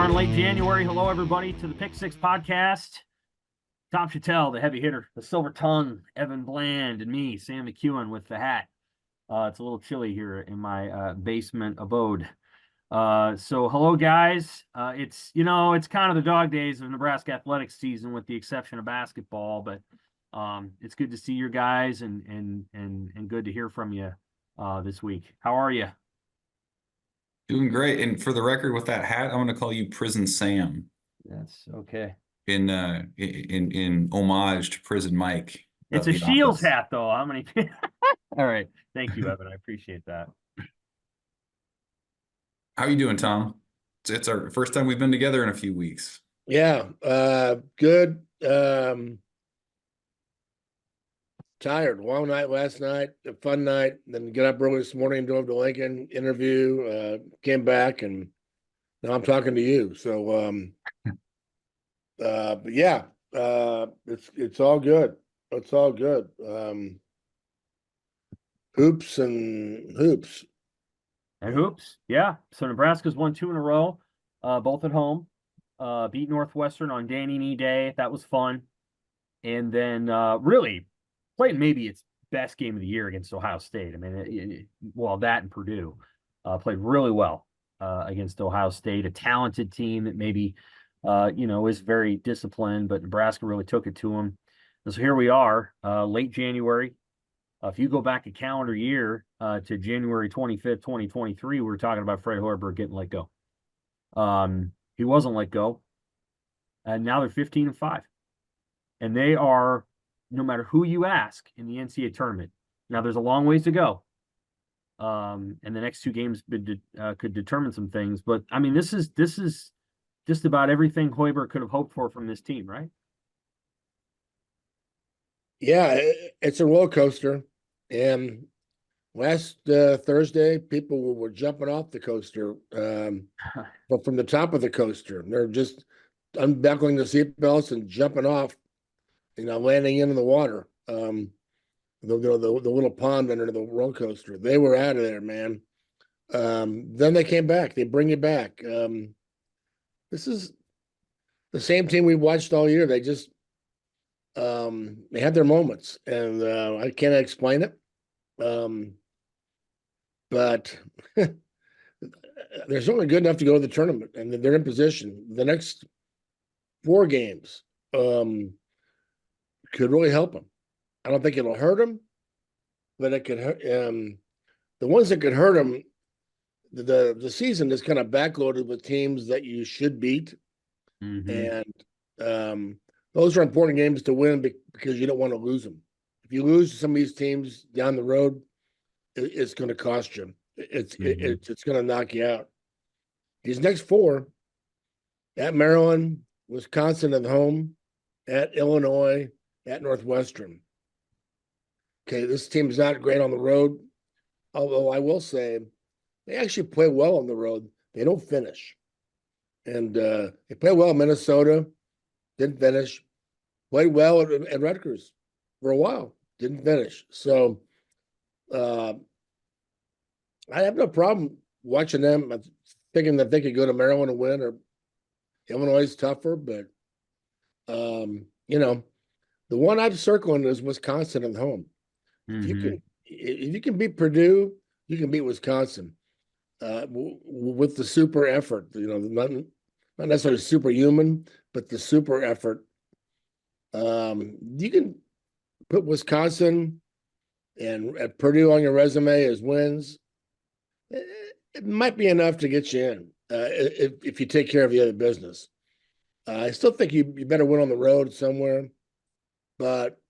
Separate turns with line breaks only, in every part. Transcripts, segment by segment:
on late January. Hello, everybody, to the Pick Six podcast. Tom Shatel, the heavy hitter, the silver tongue, Evan Bland, and me, Sam McKewon, with the hat. It's a little chilly here in my basement abode. So hello, guys. It's kind of the dog days of Nebraska athletics season, with the exception of basketball. But it's good to see you guys and good to hear from you this week. How are you?
Doing great. And for the record, with that hat, I'm going to call you Prison Sam.
That's okay.
In homage to Prison Mike.
It's a Shields hat, though. How many? All right. Thank you, Evan. I appreciate that.
How are you doing, Tom? It's our first time we've been together in a few weeks.
Yeah, good. Tired. Long night last night, a fun night. Then get up early this morning, drove to Lincoln, interview, came back, and now I'm talking to you. So, but yeah, it's all good. It's all good. Hoops and hoops.
And hoops, yeah. So Nebraska's won 2 in a row, both at home. Beat Northwestern on Danny Knee Day. That was fun. And then really played maybe its best game of the year against Ohio State. I mean, that and Purdue played really well against Ohio State, a talented team that maybe, is very disciplined, but Nebraska really took it to them. And so here we are, late January. If you go back a calendar year to January 25th, 2023, we were talking about Fred Hoiberg getting let go. He wasn't let go. And now they're 15-5. And they are, no matter who you ask in the NCAA tournament. Now there's a long ways to go. And the next 2 games could determine some things. But I mean, this is just about everything Hoiberg could have hoped for from this team, right?
Yeah, it's a roller coaster. And last Thursday, people were jumping off the coaster, but from the top of the coaster. They're just unbuckling the seatbelts and jumping off, landing into the water. The little pond under the roller coaster. They were out of there, man. Then they came back. They bring you back. This is the same team we watched all year. They just they had their moments, and I can't explain it. But they're certainly good enough to go to the tournament, and they're in position. The next 4 games could really help them. I don't think it'll hurt them, but it could hurt. The ones that could hurt them, the season is kind of backloaded with teams that you should beat, and those are important games to win because you don't want to lose them. If you lose to some of these teams down the road, it's going to cost you. It's going to knock you out. These next 4, at Maryland, Wisconsin at home, at Illinois, at Northwestern. Okay, this team is not great on the road, although I will say they actually play well on the road. They don't finish. And they play well in Minnesota, didn't finish. Played well at Rutgers for a while, didn't finish. So I have no problem watching them. I'm thinking that they could go to Maryland and win, or Illinois is tougher, but the one I'm circling is Wisconsin at home. If you can beat Purdue, you can beat Wisconsin with the super effort. Not necessarily superhuman, but the super effort. You can put Wisconsin and at Purdue on your resume as wins. It might be enough to get you in if you take care of the other business. I still think you better win on the road somewhere, but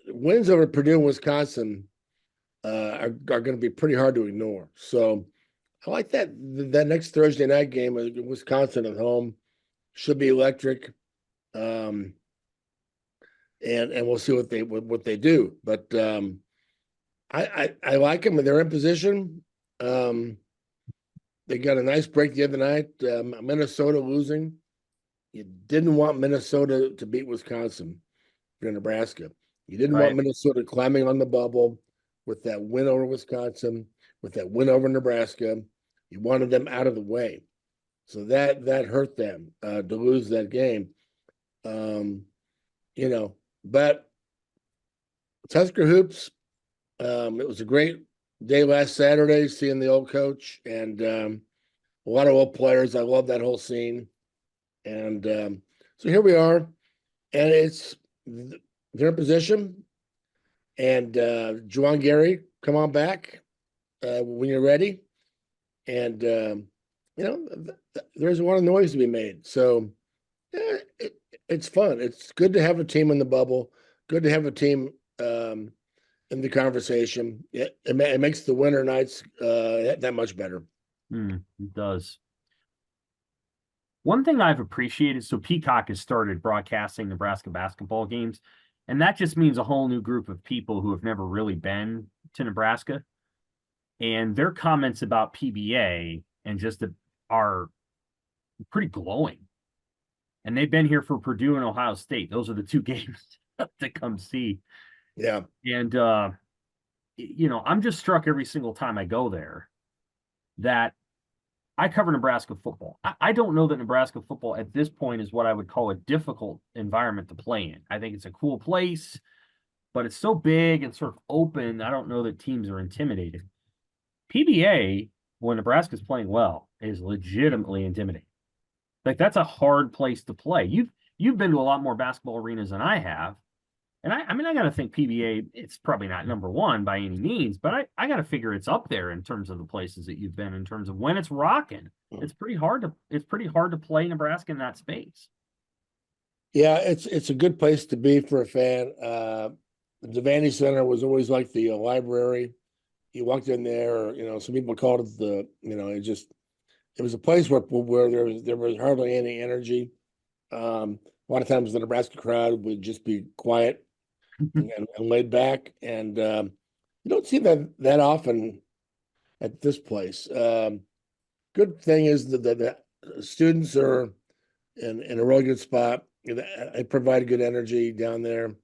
wins over Purdue and Wisconsin are going to be pretty hard to ignore. So I like that next Thursday night game with Wisconsin at home should be electric. And we'll see what they do. But I like them, and they're in position. They got a nice break the other night. Minnesota losing. You didn't want Minnesota to beat Wisconsin for Nebraska. You didn't want Minnesota climbing on the bubble with that win over Wisconsin, with that win over Nebraska. You wanted them out of the way. So that hurt them to lose that game. You know, but Husker hoops. It was a great day last Saturday, seeing the old coach and a lot of old players. I love that whole scene. And so here we are, and it's their position. And Juwan Gary, come on back when you're ready. And you know, there's a lot of noise to be made. So yeah, it's fun. It's good to have a team in the bubble. Good to have a team in the conversation. It makes the winter nights that much better.
It does. One thing I've appreciated, so Peacock has started broadcasting Nebraska basketball games, and that just means a whole new group of people who have never really been to Nebraska. And their comments about PBA and just are pretty glowing. And they've been here for Purdue and Ohio State. Those are the two games to come see.
Yeah.
And, you know, I'm just struck every single time I go there that I cover Nebraska football. I don't know that Nebraska football at this point is what I would call a difficult environment to play in. I think it's a cool place, but it's so big and sort of open. I don't know that teams are intimidated. PBA, when Nebraska's playing well, is legitimately intimidating. Like, that's a hard place to play. You've been to a lot more basketball arenas than I have. And I mean, I got to think PBA, it's probably not number one by any means, but I got to figure it's up there in terms of the places that you've been, in terms of when it's rocking. It's pretty hard to play Nebraska in that space.
Yeah, it's a good place to be for a fan. The Devaney Center was always like the library. You walked in there, you know, some people called it the, you know, it was a place where there was hardly any energy. A lot of times the Nebraska crowd would just be quiet and laid back, and you don't see that often at this place. Good thing is that the students are in a really good spot. They provide good energy down there.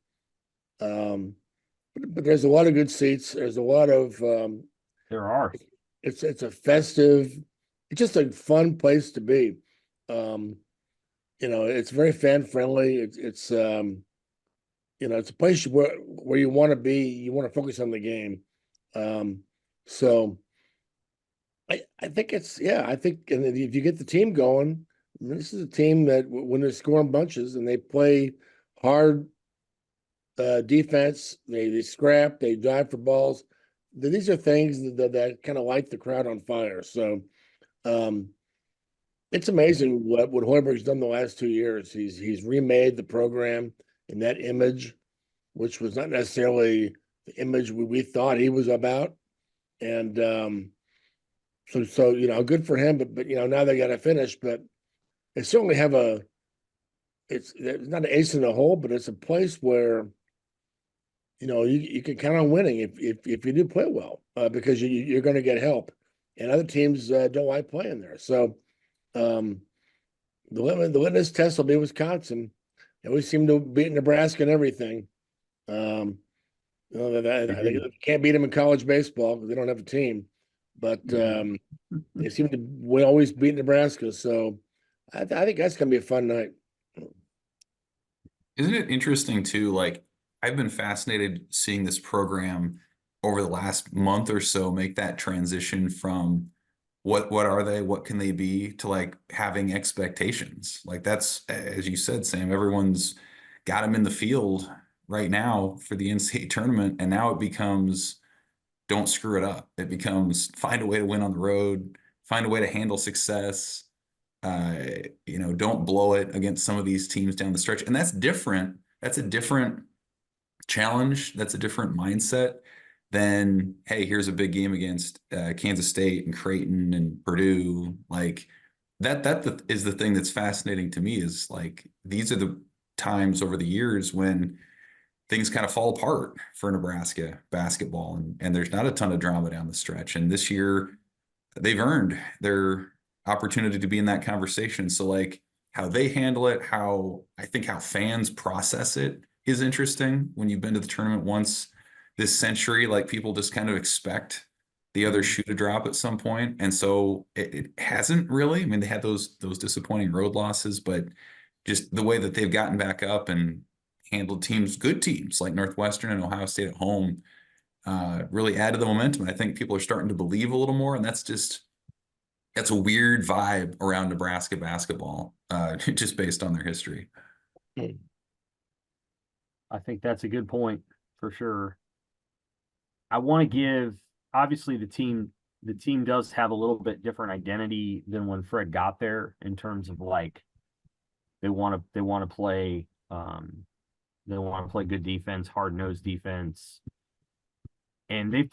But there's a lot of good seats. There's a lot of
There are.
it's a festive, it's just a fun place to be. You know, it's very fan friendly. It's you know, it's a place where you want to be. You want to focus on the game. So I think I think, and if you get the team going, this is a team that when they're scoring bunches and they play hard defense, they scrap, they dive for balls. These are things that kind of light the crowd on fire. So it's amazing what Hoiberg's done the last 2 years. He's remade the program in that image, which was not necessarily the image we thought he was about. And so you know, good for him. But you know, now they got to finish. But they certainly have it's not an ace in the hole, but it's a place where, you know, you can count on winning if you do play well, because you're going to get help, and other teams don't like playing there. So the litmus test will be Wisconsin, and we seem to beat Nebraska and everything. You know, I think you can't beat them in college baseball because they don't have a team, but they seem to always beat Nebraska. So I think that's going to be a fun night.
Isn't it interesting too? Like, I've been fascinated seeing this program over the last month or so make that transition from what are they, what can they be, to like having expectations. Like, that's, as you said, Sam, everyone's got them in the field right now for the NCAA tournament, and now it becomes don't screw it up. It becomes find a way to win on the road, find a way to handle success. You know, don't blow it against some of these teams down the stretch. And that's different. That's a different challenge. That's a different mindset than, hey, here's a big game against Kansas State and Creighton and Purdue. Like, that is the thing that's fascinating to me, is like, these are the times over the years when things kind of fall apart for Nebraska basketball, and there's not a ton of drama down the stretch. And this year they've earned their opportunity to be in that conversation. So like, how they handle it, how fans process it is interesting. When you've been to the tournament once this century, like, people just kind of expect the other shoe to drop at some point, and so it hasn't really. I mean, they had those disappointing road losses, but just the way that they've gotten back up and handled teams, good teams like Northwestern and Ohio State at home, really added the momentum. And I think people are starting to believe a little more, and that's a weird vibe around Nebraska basketball, just based on their history.
I think that's a good point for sure. I want to give, obviously the team does have a little bit different identity than when Fred got there, in terms of like they want to play good defense, hard-nosed defense. And they've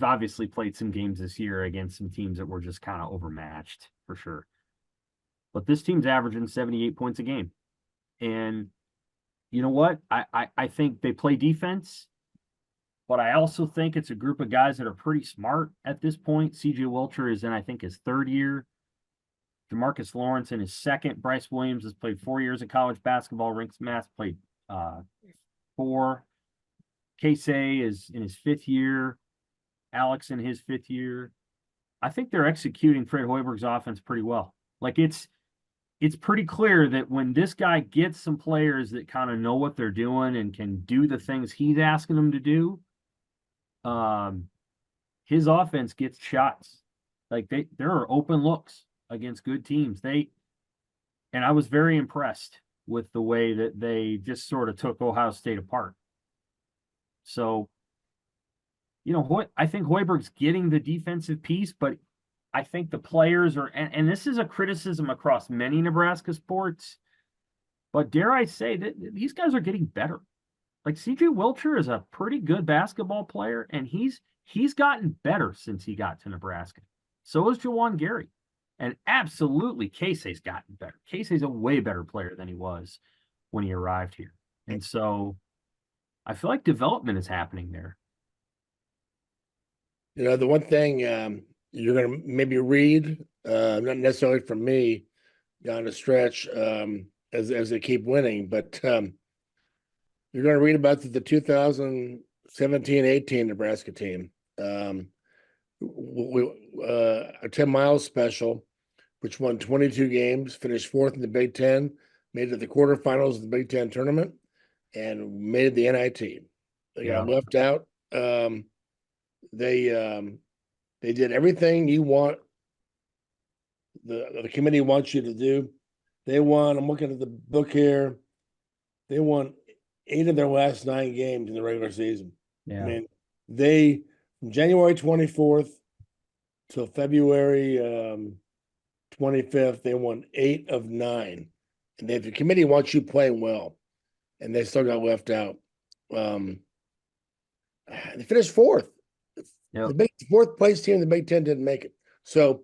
obviously played some games this year against some teams that were just kind of overmatched for sure. But this team's averaging 78 points a game. And you know what? I think they play defense, but I also think it's a group of guys that are pretty smart at this point. CJ Wilcher is in, I think, his third year. Jamarcus Lawrence in his second. Bryce Williams has played 4 years of college basketball. Rinks Mass played 4. Casey is in his 5th year. Alex in his 5th year. I think they're executing Fred Hoiberg's offense pretty well. Like it's pretty clear that when this guy gets some players that kind of know what they're doing and can do the things he's asking them to do, his offense gets shots. Like there are open looks against good teams. And I was very impressed with the way that they just sort of took Ohio State apart. So, I think Hoiberg's getting the defensive piece, but I think the players are, and this is a criticism across many Nebraska sports, but dare I say that these guys are getting better. Like CJ Wilcher is a pretty good basketball player, and he's gotten better since he got to Nebraska. So is Juwan Gary. And absolutely, Casey's gotten better. Casey's a way better player than he was when he arrived here. And so I feel like development is happening there.
The one thing you're going to maybe read, not necessarily from me down the stretch as they keep winning, but you're going to read about the 2017-18 Nebraska team. A 10 Miles special, which won 22 games, finished 4th in the Big Ten, made it to the quarterfinals of the Big Ten tournament, and made the NIT. They got left out. They did everything you want. The committee wants you to do. They won. I'm looking at the book here. They won 8 of their last 9 games in the regular season.
Yeah.
I mean, they from January 24th till February 25th, they won 8 of 9. And the committee wants you playing well, and they still got left out. They finished 4th.
Yep.
The 4th place team in the Big Ten didn't make it. So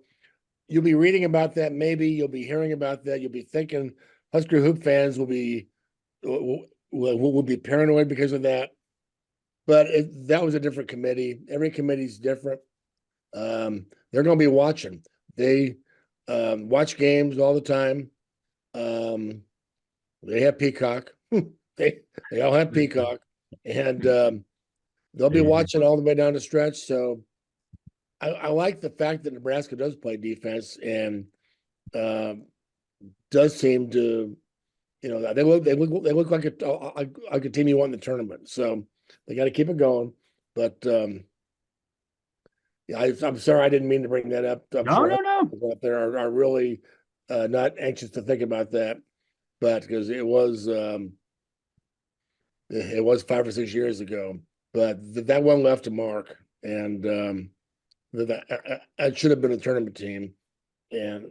you'll be reading about that. Maybe you'll be hearing about that. You'll be thinking Husker Hoop fans will be paranoid because of that. But that was a different committee. Every committee's different. They're going to be watching. They watch games all the time. They have Peacock. They all have Peacock, and they'll be watching all the way down the stretch. So I like the fact that Nebraska does play defense and does seem to, they look like a team you won the tournament. So they got to keep it going. But I'm sorry I didn't mean to bring that up. I'm
No.
out there are really not anxious to think about that, but because it was 5 or 6 years ago. But that one left a mark, and that should have been a tournament team. And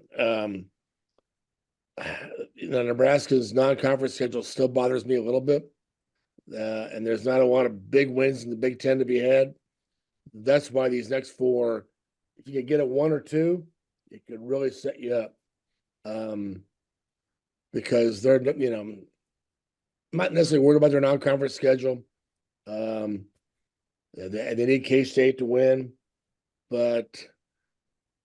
Nebraska's non-conference schedule still bothers me a little bit, and there's not a lot of big wins in the Big Ten to be had. That's why these next 4, if you could get a 1 or 2, it could really set you up, because they're not necessarily worried about their non-conference schedule. They need K-State to win, but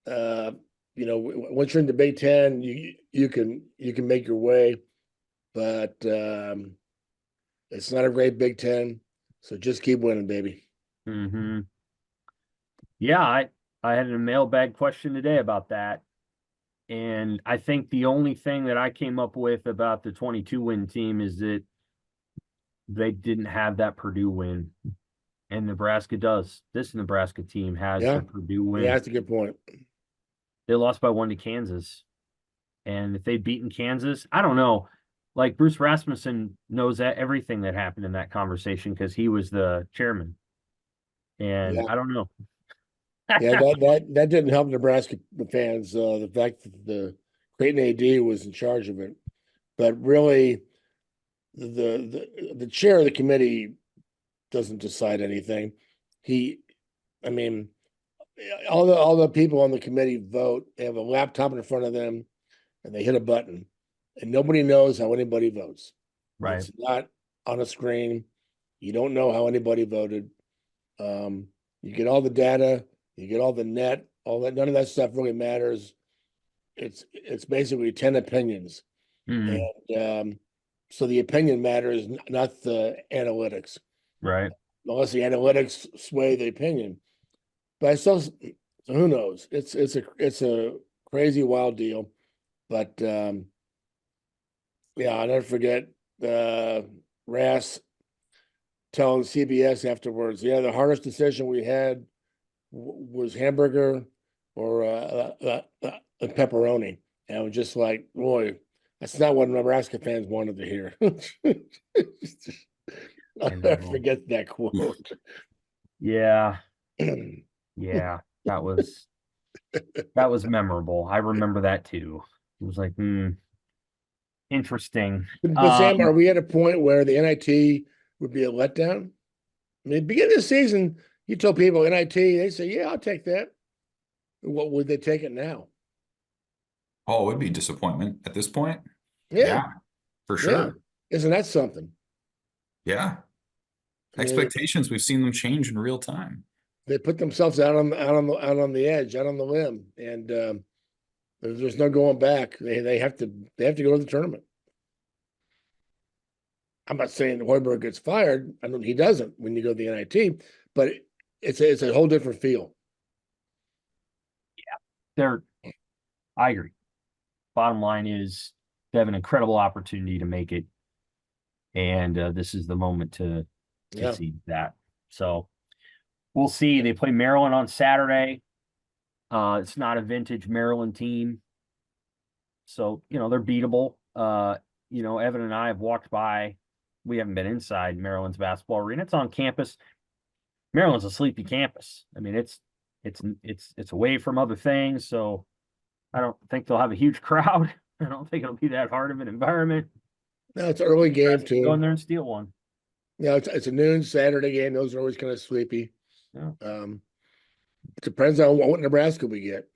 once you're in the Big Ten, you can make your way, but it's not a great Big Ten, so just keep winning, baby.
Mm-hmm. Yeah, I had a mailbag question today about that. And I think the only thing that I came up with about the 22 win team is that they didn't have that Purdue win. And Nebraska does. This Nebraska team has
Yeah.
the Purdue
Yeah,
win.
that's a good point.
They lost by 1 to Kansas. And if they'd beaten Kansas, I don't know. Like Bruce Rasmussen knows that everything that happened in that conversation because he was the chairman. And
Yeah.
I don't know.
Yeah, that didn't help Nebraska fans. The fact that the Creighton AD was in charge of it, but really, the chair of the committee doesn't decide anything. He, I mean, all the people on the committee vote. They have a laptop in front of them, and they hit a button, and nobody knows how anybody votes.
Right.
It's not on a screen. You don't know how anybody voted. You get all the data, you get all the net, all that. None of that stuff really matters. It's basically 10 opinions,
Mm,
and so the opinion matters, not the analytics,
right.
unless the analytics sway the opinion. But I still, so who knows? It's a crazy wild deal, but yeah, I'll never forget Rass telling CBS afterwards, yeah, the hardest decision we had was hamburger or pepperoni. And I was just like, boy, that's not what Nebraska fans wanted to hear. I'll
I
never
know.
forget that quote.
Yeah. Yeah. That was memorable. I remember that too. It was like, interesting.
But Sam, are we at a point where the NIT would be a letdown? I mean, beginning of the season, you told people NIT, they say, yeah, I'll take that. What would they take it now?
Oh, it would be disappointment at this point.
Yeah,
Yeah, for
yeah.
sure.
Isn't that something?
Yeah.
I mean,
Expectations, we've seen them change in real time.
they put themselves out on the edge, out on the limb, and there's no going back. They have to go to the tournament. I'm not saying Hoiberg gets fired. I mean, he doesn't when you go to the NIT, but it's a whole different feel.
There, I agree. Bottom line is they have an incredible opportunity to make it. And this is the moment to
Yeah,
see that. So we'll see. They play Maryland on Saturday. It's not a vintage Maryland team. So, they're beatable. Evan and I have walked by. We haven't been inside Maryland's basketball arena. It's on campus. Maryland's a sleepy campus. I mean, it's away from other things, so I don't think they'll have a huge crowd. I don't think it'll be that hard of an environment.
no, it's an early game too.
Go in there and steal one.
Yeah, it's a noon Saturday game. Those are always kind of sleepy.
Yeah.
It depends on what Nebraska we get.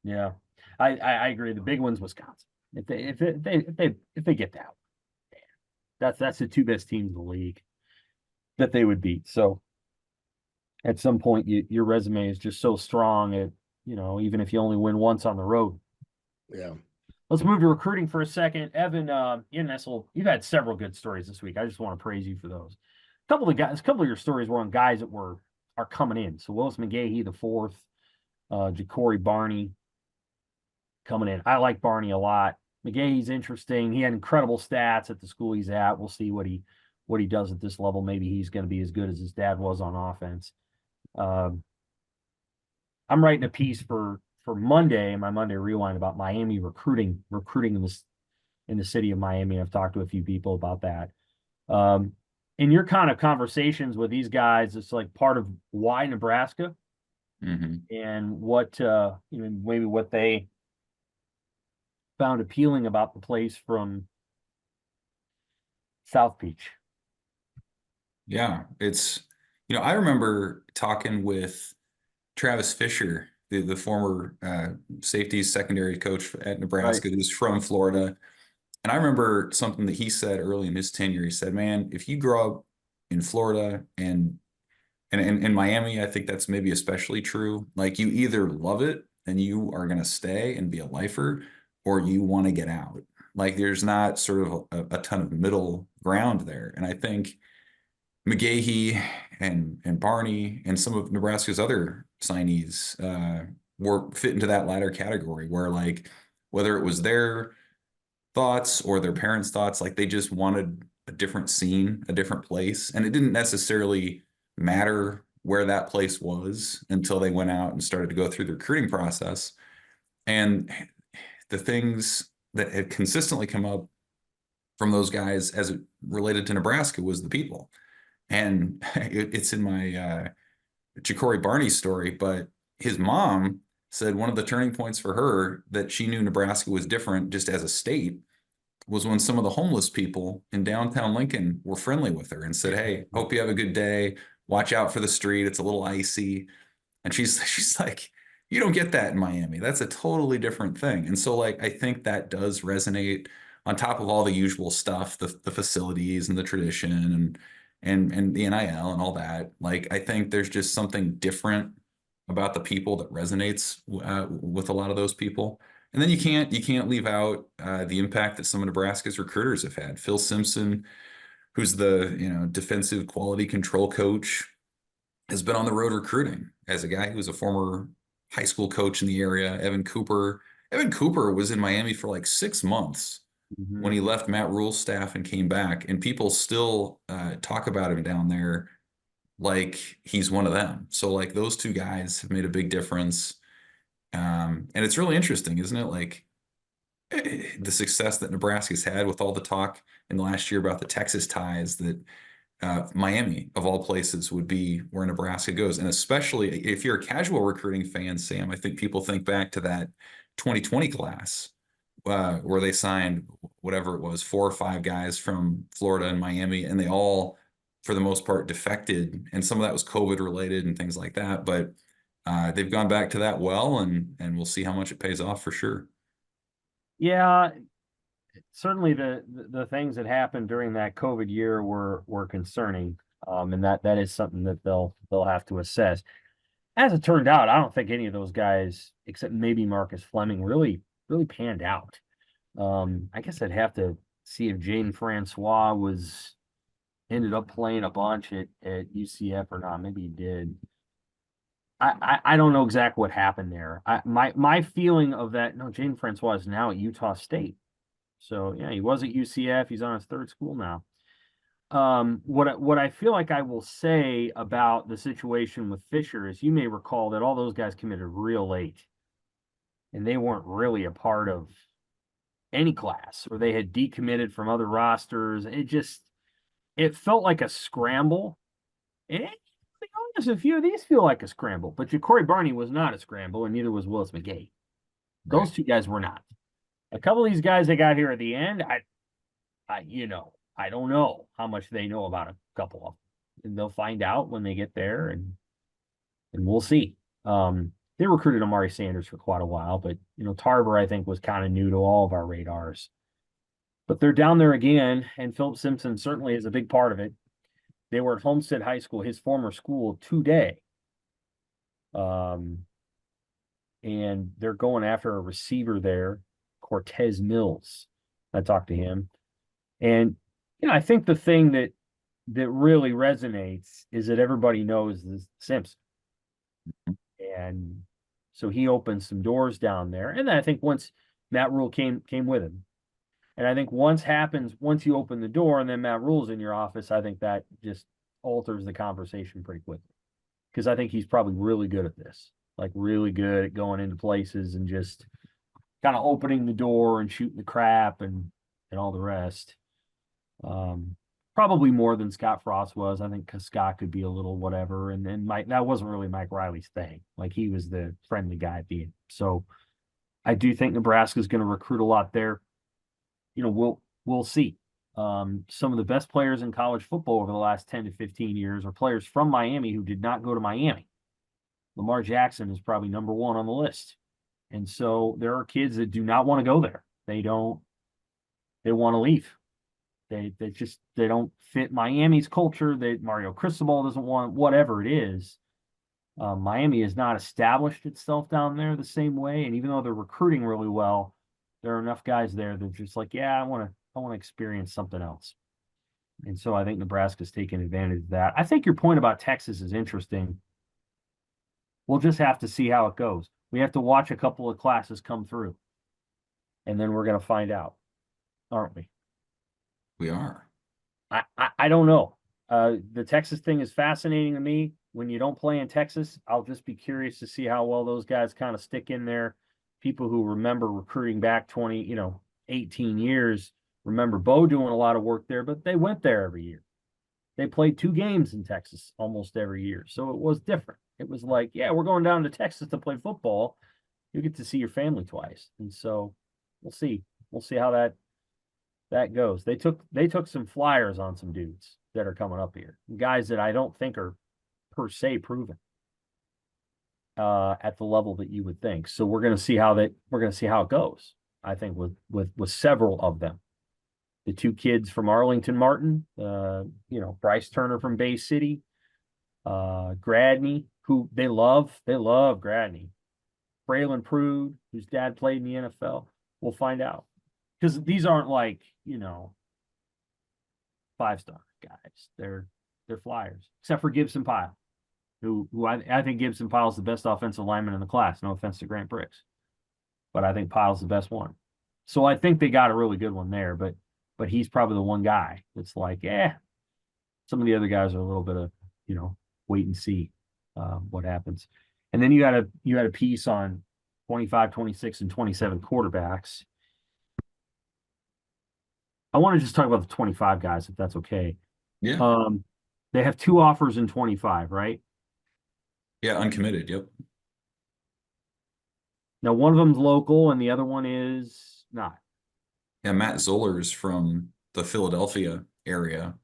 Yeah, I agree. The big one's Wisconsin. If they get that, that's the two best teams in the league that they would beat. So at some point, your resume is just so strong. Even if you only win once on the road.
Yeah.
Let's move to recruiting for a second. Evan, you've had several good stories this week. I just want to praise you for those. A couple of your stories were on guys that are coming in. So Willis McGahee, the fourth, Ja'Cory Barney coming in. I like Barney a lot. McGahee's interesting. He had incredible stats at the school he's at. We'll see what he does at this level. Maybe he's going to be as good as his dad was on offense. I'm writing a piece for Monday, my Monday Rewind, about Miami recruiting in the city of Miami. I've talked to a few people about that. In your kind of conversations with these guys, it's like part of why Nebraska and what maybe what they found appealing about the place from South Beach.
Yeah, I remember talking with Travis Fisher, the former safeties secondary coach at Nebraska, who's from Florida. And I remember something that he said early in his tenure. He said, man, if you grow up in Florida and in Miami, I think that's maybe especially true. Like, you either love it and you are going to stay and be a lifer, or you want to get out. Like, there's not sort of a ton of middle ground there. And I think McGahee and Barney and some of Nebraska's other signees were fit into that latter category where like whether it was their thoughts or their parents' thoughts, like they just wanted a different scene, a different place. And it didn't necessarily matter where that place was until they went out and started to go through the recruiting process. And the things that had consistently come up from those guys as it related to Nebraska was the people. And it's in my Ja'Cory Barney story, but his mom said one of the turning points for her that she knew Nebraska was different just as a state was when some of the homeless people in downtown Lincoln were friendly with her and said, "Hey, hope you have a good day. Watch out for the street. It's a little icy." And she's like, "You don't get that in Miami. That's a totally different thing." And so like I think that does resonate on top of all the usual stuff, the facilities and the tradition and the NIL and all that. Like I think there's just something different about the people that resonates with a lot of those people. And then you can't leave out the impact that some of Nebraska's recruiters have had. Phil Simpson, who's the defensive quality control coach, has been on the road recruiting as a guy who was a former high school coach in the area. Evan Cooper was in Miami for like 6 months when he left Matt Rule's staff and came back, and people still talk about him down there like he's one of them. So like those two guys have made a big difference. And it's really interesting, isn't it? Like the success that Nebraska's had with all the talk in the last year about the Texas ties that Miami, of all places, would be where Nebraska goes. And especially if you're a casual recruiting fan, Sam, I think people think back to that 2020 class where they signed whatever it was, 4 or 5 guys from Florida and Miami, and they all, for the most part, defected. And some of that was COVID related and things like that. But they've gone back to that well, and we'll see how much it pays off for sure.
Yeah, certainly the things that happened during that COVID year were concerning, and that is something that they'll have to assess. As it turned out, I don't think any of those guys, except maybe Marcus Fleming, really panned out. I guess I'd have to see if Jaden Francois ended up playing a bunch at UCF or not. Maybe he did. I don't know exactly what happened there. My feeling of that, no, Jaden Francois is now at Utah State. So yeah, he was at UCF. He's on his 3rd school now. What I feel like I will say about the situation with Fisher is you may recall that all those guys committed real late, and they weren't really a part of any class, or they had decommitted from other rosters. It felt like a scramble. And to be honest, a few of these feel like a scramble, but Ja'Cory Barney was not a scramble, and neither was Willis McGahee. Those two guys were not. A couple of these guys they got here at the end, I don't know how much they know about a couple of them. And they'll find out when they get there, and we'll see. They recruited Amari Sanders for quite a while, but Tarver, I think, was kind of new to all of our radars. But they're down there again, and Philip Simpson certainly is a big part of it. They were at Homestead High School, his former school, today. And they're going after a receiver there, Cortez Mills. I talked to him. And, I think the thing that really resonates is that everybody knows this Simpson. And so he opened some doors down there. And then I think once Matt Rule came with him. And I think once you open the door and then Matt Rule's in your office, I think that just alters the conversation pretty quickly. Because I think he's probably really good at this. Like really good at going into places and just kind of opening the door and shooting the crap and all the rest. Probably more than Scott Frost was. I think Scott could be a little whatever. And then that wasn't really Mike Riley's thing. Like he was the friendly guy at the end. So I do think Nebraska's going to recruit a lot there. We'll see. Some of the best players in college football over the last 10 to 15 years are players from Miami who did not go to Miami. Lamar Jackson is probably number 1 on the list. And so there are kids that do not want to go there. They want to leave. They don't fit Miami's culture. Mario Cristobal doesn't want, whatever it is. Miami has not established itself down there the same way. And even though they're recruiting really well, there are enough guys there that are just like, yeah, I want to experience something else. And so I think Nebraska's taking advantage of that. I think your point about Texas is interesting. We'll just have to see how it goes. We have to watch a couple of classes come through. And then we're going to find out, aren't we?
We are.
I don't know. The Texas thing is fascinating to me. When you don't play in Texas, I'll just be curious to see how well those guys kind of stick in there. People who remember recruiting back 18 years, remember Bo doing a lot of work there, but they went there every year. They played 2 games in Texas almost every year. So it was different. It was like, yeah, we're going down to Texas to play football. You get to see your family twice. And so we'll see. We'll see how that goes. They took some flyers on some dudes that are coming up here. Guys that I don't think are per se proven at the level that you would think. So we're going to see how it goes. I think with several of them. The 2 kids from Arlington Martin, Bryce Turner from Bay City, Gradney, who they love Gradney. Braylon Prude, whose dad played in the NFL. We'll find out. Because these aren't like, 5-star guys. They're flyers. Except for Gibson Pyle, who I think Gibson Pyle's the best offensive lineman in the class. No offense to Grant Briggs. But I think Pyle's the best one. So I think they got a really good one there, but he's probably the one guy that's like, some of the other guys are a little bit of, wait and see what happens. And then you had a piece on 25, 26, and 27 quarterbacks. I want to just talk about the 25 guys, if that's okay.
Yeah.
They have 2 offers in 25, right?
Yeah, uncommitted. Yep.
Now, one of them's local and the other one is not.
Yeah, Matt Zoller's from the Philadelphia area.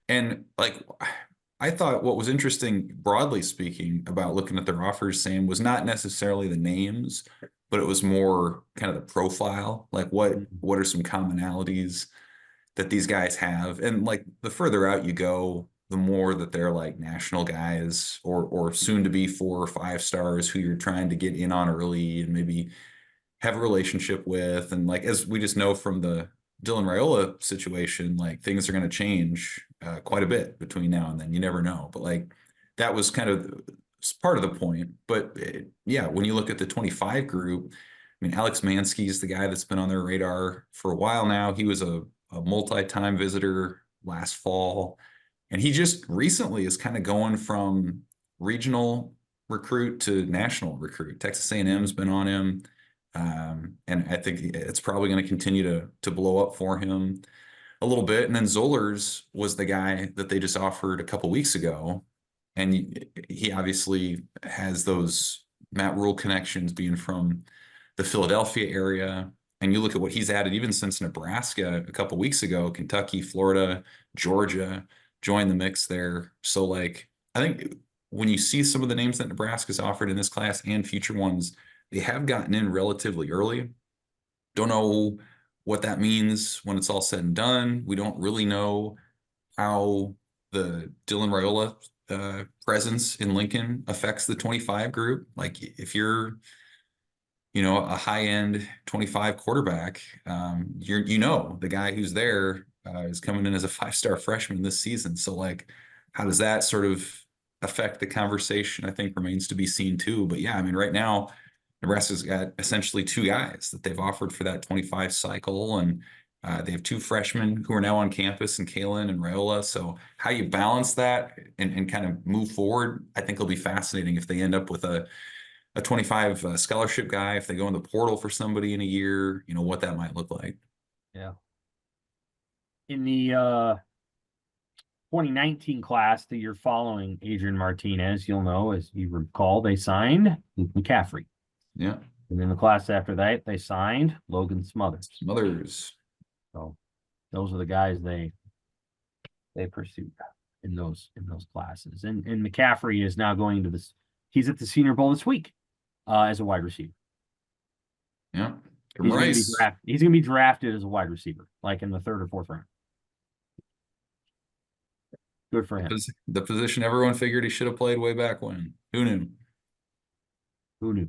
And I thought what was interesting, broadly speaking, about looking at their offers, Sam, was not necessarily the names, but it was more kind of the profile. Like what are some commonalities that these guys have? And like the further out you go, the more that they're like national guys or soon to be 4 or 5 stars who you're trying to get in on early and maybe have a relationship with. And like, as we just know from the Dylan Raiola situation, like things are going to change quite a bit between now and then. You never know. But like, that was kind of part of the point. But yeah, when you look at the 25 group, I mean, Alex Mansky is the guy that's been on their radar for a while now. He was a multi-time visitor last fall. And he just recently is kind of going from regional recruit to national recruit. Texas A&M's been on him. And I think it's probably going to continue to blow up for him a little bit. And then Zoller's was the guy that they just offered a couple weeks ago. And he obviously has those Matt Rule connections, being from the Philadelphia area. And you look at what he's added even since Nebraska a couple weeks ago, Kentucky, Florida, Georgia joined the mix there. So like, I think when you see some of the names that Nebraska's offered in this class and future ones, they have gotten in relatively early. Don't know what that means when it's all said and done. We don't really know how the Dylan Raiola presence in Lincoln affects the 25 group. Like if you're, a high-end 25 quarterback, the guy who's there is coming in as a 5-star freshman this season. So like, how does that sort of affect the conversation? I think remains to be seen too. But yeah, I mean, right now, Nebraska's got essentially 2 guys that they've offered for that 25 cycle. And they have 2 freshmen who are now on campus, and Kalen and Raiola. So how you balance that and kind of move forward, I think will be fascinating if they end up with a 25 scholarship guy, if they go in the portal for somebody in a year, what that might look like.
Yeah. In the 2019 class that you're following, Adrian Martinez, you'll know, as you recall, they signed Luke McCaffrey.
Yeah.
And in the class after that, they signed Logan Smothers. So those are the guys they pursued in those classes. And McCaffrey is now going to this. He's at the Senior Bowl this week as a wide receiver.
Yeah.
He's going to be drafted as a wide receiver, like in the 3rd or 4th round. Good for him.
The position everyone figured he should have played way back when. Who knew?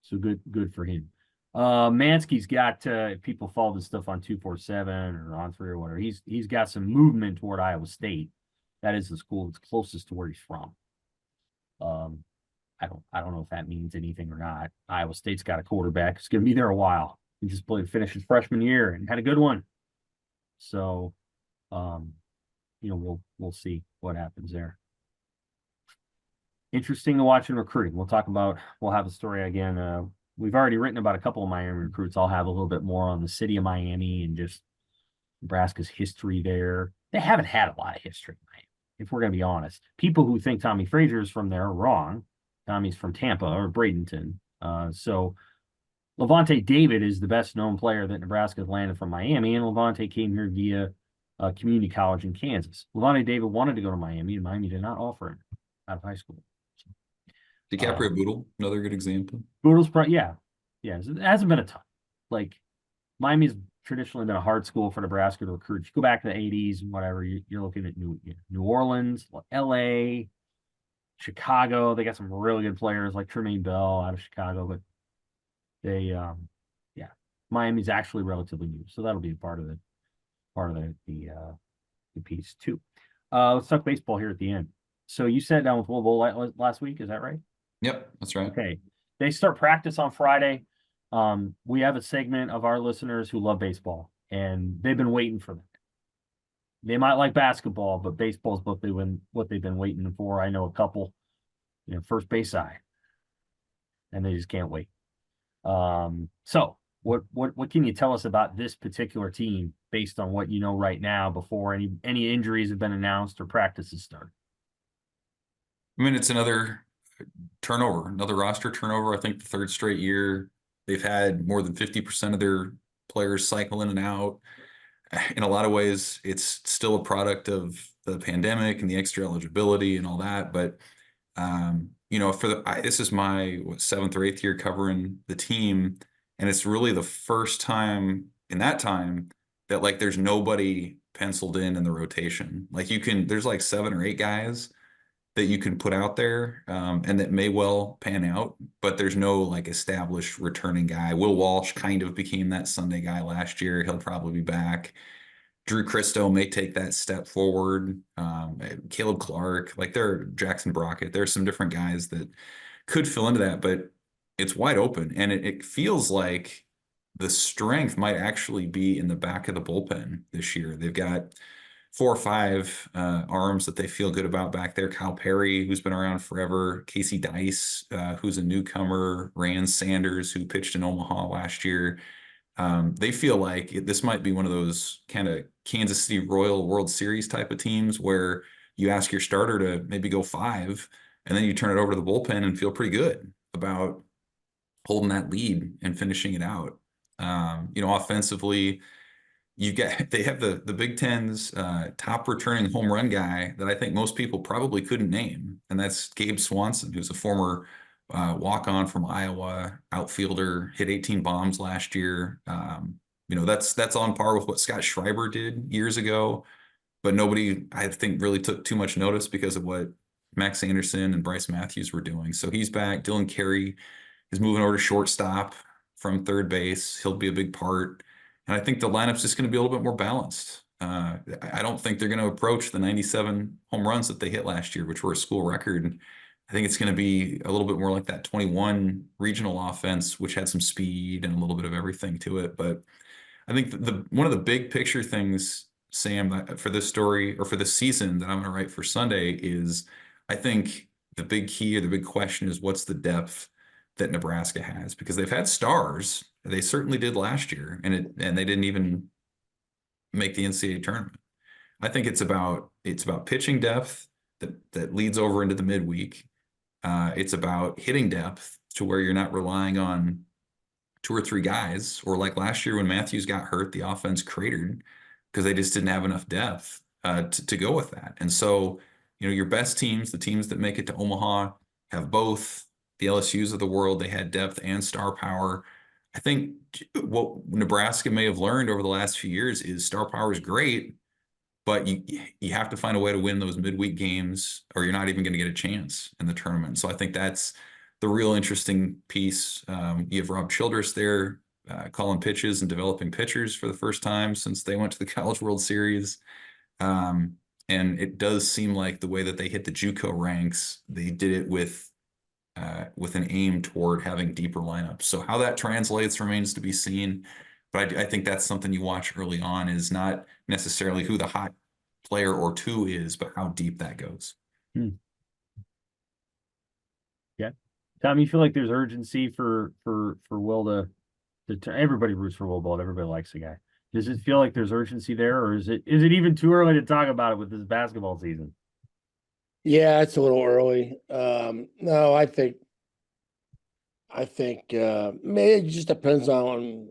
So good for him. Mansky's got if people follow this stuff on 247 or on 3 or whatever, he's got some movement toward Iowa State. That is the school that's closest to where he's from. I don't know if that means anything or not. Iowa State's got a quarterback who's going to be there a while. He just finished his freshman year and had a good one. So, we'll see what happens there. Interesting to watch in recruiting. We'll have a story again. We've already written about a couple of Miami recruits. I'll have a little bit more on the city of Miami and just Nebraska's history there. They haven't had a lot of history in Miami, if we're going to be honest. People who think Tommy Frazier is from there are wrong. Tommy's from Tampa or Bradenton. So Levante David is the best known player that Nebraska has landed from Miami, and Levante came here via community college in Kansas. Levante David wanted to go to Miami, and Miami did not offer him out of high school.
DiCaprio Boodle, another good example.
Boodle's yeah. It hasn't been a ton. Like Miami's traditionally been a hard school for Nebraska to recruit. You go back to the 80s and whatever, you're looking at New Orleans, LA, Chicago. They got some really good players like Tremaine Bell out of Chicago, but they Miami's actually relatively new. So that'll be part of the piece too. Let's talk baseball here at the end. So you sat down with Will last week, is that right?
Yep, that's right.
Okay. They start practice on Friday. We have a segment of our listeners who love baseball, and they've been waiting for that. They might like basketball, but baseball's what they've been waiting for. I know a couple, first base side, and they just can't wait. So what can you tell us about this particular team based on what you know right now before any injuries have been announced or practices start?
I mean, it's another turnover, another roster turnover. I think the third straight year they've had more than 50% of their players cycle in and out. In a lot of ways, it's still a product of the pandemic and the extra eligibility and all that. But, this is my 7th or 8th year covering the team. And it's really the first time in that time that like there's nobody penciled in the rotation. Like there's like 7 or 8 guys that you can put out there and that may well pan out, but there's no like established returning guy. Will Walsh kind of became that Sunday guy last year. He'll probably be back. Drew Christo may take that step forward. Caleb Clark, Jackson Brockett. There's some different guys that could fill into that, but it's wide open. And it feels like the strength might actually be in the back of the bullpen this year. They've got 4 or 5 arms that they feel good about back there. Kyle Perry, who's been around forever. Casey Dice, who's a newcomer. Rand Sanders, who pitched in Omaha last year. They feel like this might be one of those kind of Kansas City Royal World Series type of teams where you ask your starter to maybe go 5, and then you turn it over to the bullpen and feel pretty good about holding that lead and finishing it out. Offensively, they have the Big Ten's top returning home run guy that I think most people probably couldn't name, and that's Gabe Swanson, who's a former walk-on from Iowa, outfielder, hit 18 bombs last year. That's on par with what Scott Schreiber did years ago, but nobody, I think, really took too much notice because of what Max Anderson and Bryce Matthews were doing. So he's back. Dylan Carey is moving over to shortstop from third base. He'll be a big part. And I think the lineup's just going to be a little bit more balanced. I don't think they're going to approach the 97 home runs that they hit last year, which were a school record. I think it's going to be a little bit more like that 21 regional offense, which had some speed and a little bit of everything to it. But I think one of the big picture things, Sam, for this story or for this season that I'm going to write for Sunday is I think the big key or the big question is what's the depth that Nebraska has, because they've had stars. They certainly did last year, and they didn't even make the NCAA tournament. I think it's about pitching depth that leads over into the midweek. It's about hitting depth to where you're not relying on 2 or 3 guys, or like last year when Matthews got hurt, the offense cratered because they just didn't have enough depth to go with that. And so, your best teams, the teams that make it to Omaha, have both. The LSUs of the world, they had depth and star power. I think what Nebraska may have learned over the last few years is star power is great, but you have to find a way to win those midweek games, or you're not even going to get a chance in the tournament. So I think that's the real interesting piece. You have Rob Childress there calling pitches and developing pitchers for the first time since they went to the College World Series. And it does seem like the way that they hit the JUCO ranks, they did it with an aim toward having deeper lineups. So how that translates remains to be seen. But I think that's something you watch early on, is not necessarily who the hot player or two is, but how deep that goes.
Yeah. Tom, you feel like there's urgency for Will to everybody roots for Will Bolt. Everybody likes the guy. Does it feel like there's urgency there, or is it even too early to talk about it with this basketball season?
Yeah, it's a little early. No, I think maybe it just depends on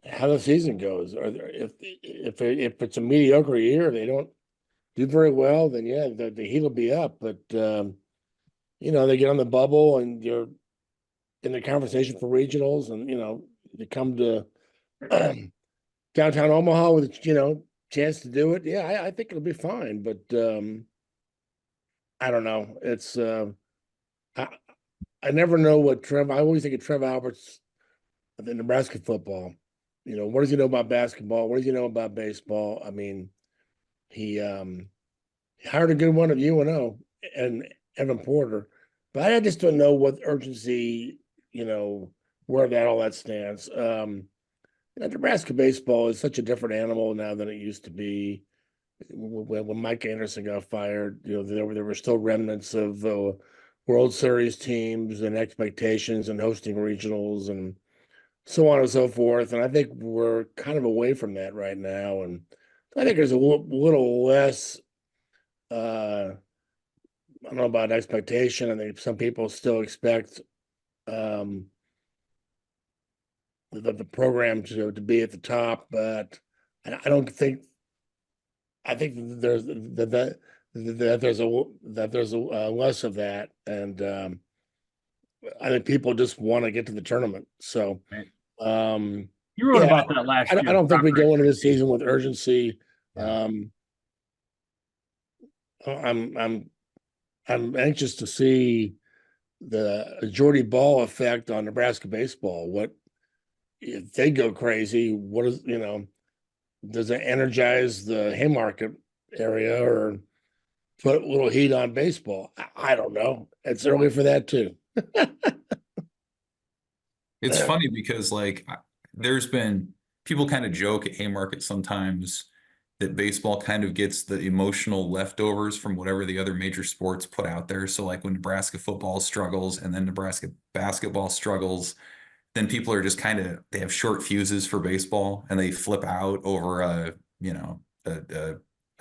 how the season goes. Or if it's a mediocre year, they don't do very well, then yeah, the heat will be up. But they get on the bubble and you're in the conversation for regionals, and they come to downtown Omaha with chance to do it. Yeah, I think it'll be fine. But I don't know. It's I never know what Trev. I always think of Trev Alberts of the Nebraska football. What does he know about basketball? What does he know about baseball? I mean, he hired a good one at UNO and Evan Porter, but I just don't know what urgency, where all that stands. Nebraska baseball is such a different animal now than it used to be. When Mike Anderson got fired, there were still remnants of World Series teams and expectations and hosting regionals and so on and so forth. And I think we're kind of away from that right now. And I think there's a little less, I don't know about expectation. I think some people still expect the program to be at the top, but I don't think. I think there's less of that, and I think people just want to get to the tournament. So,
you wrote about that last year.
I don't think we go into this season with urgency.
Yeah.
I'm anxious to see the Jordy Ball effect on Nebraska baseball. What if they go crazy? What is does it energize the Haymarket area or put a little heat on baseball? I don't know. It's early for that too.
It's funny because there's been people kind of joke at Haymarket sometimes that baseball kind of gets the emotional leftovers from whatever the other major sports put out there. So like when Nebraska football struggles and then Nebraska basketball struggles, then people are just they have short fuses for baseball and they flip out over a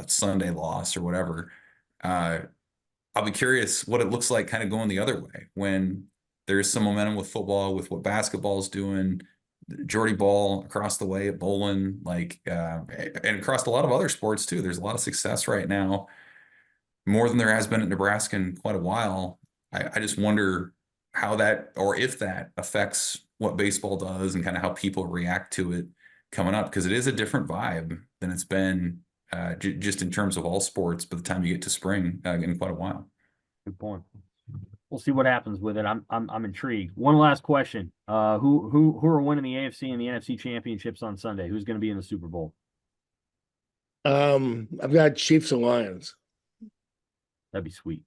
Sunday loss or whatever. I'll be curious what it looks like kind of going the other way when there's some momentum with football, with what basketball's doing. Jordy Ball across the way at Bowling, and across a lot of other sports too. There's a lot of success right now, more than there has been at Nebraska in quite a while. I just wonder how that, or if that affects what baseball does and kind of how people react to it coming up, because it is a different vibe than it's been just in terms of all sports by the time you get to spring in quite a while.
Good point. We'll see what happens with it. I'm intrigued. One last question. Who are winning the AFC and the NFC championships on Sunday? Who's going to be in the Super Bowl?
I've got Chiefs and Lions.
That'd be sweet.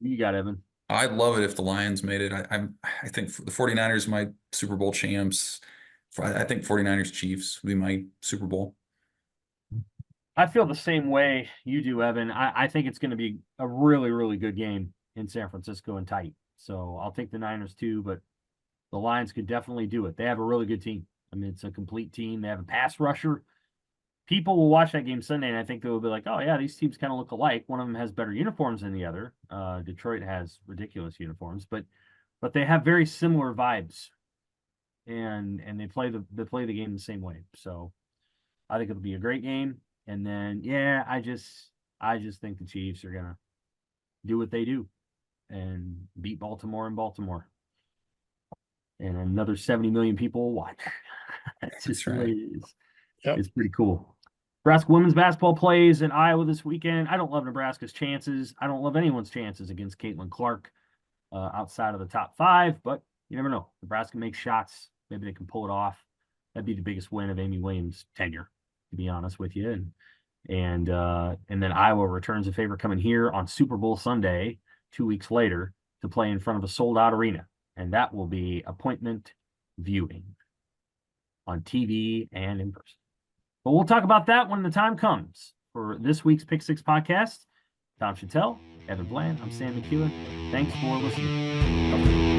You got Evan.
I'd love it if the Lions made it. I think the 49ers, my Super Bowl champs. I think 49ers Chiefs would be my Super Bowl.
I feel the same way you do, Evan. I think it's going to be a really, really good game in San Francisco and tight. So I'll take the Niners too, but the Lions could definitely do it. They have a really good team. I mean, it's a complete team. They have a pass rusher. People will watch that game Sunday, and I think they will be like, oh, yeah, these teams kind of look alike. One of them has better uniforms than the other. Detroit has ridiculous uniforms, but they have very similar vibes, and they play the game the same way. So I think it'll be a great game. And then, yeah, I just think the Chiefs are going to do what they do and beat Baltimore in Baltimore. And another 70 million people will watch. That's just the way it is. Yep. It's pretty cool. Nebraska women's basketball plays in Iowa this weekend. I don't love Nebraska's chances. I don't love anyone's chances against Caitlin Clark outside of the top 5, but you never know. Nebraska makes shots Maybe they can pull it off. That'd be the biggest win of Amy Williams' tenure, to be honest with you. And then Iowa returns a favor coming here on Super Bowl Sunday, 2 weeks later, to play in front of a sold-out arena. And that will be appointment viewing on TV and in person. But we'll talk about that when the time comes. For this week's Pick Six podcast, Tom Shatel, Evan Bland, I'm Sam McKewon. Thanks for listening.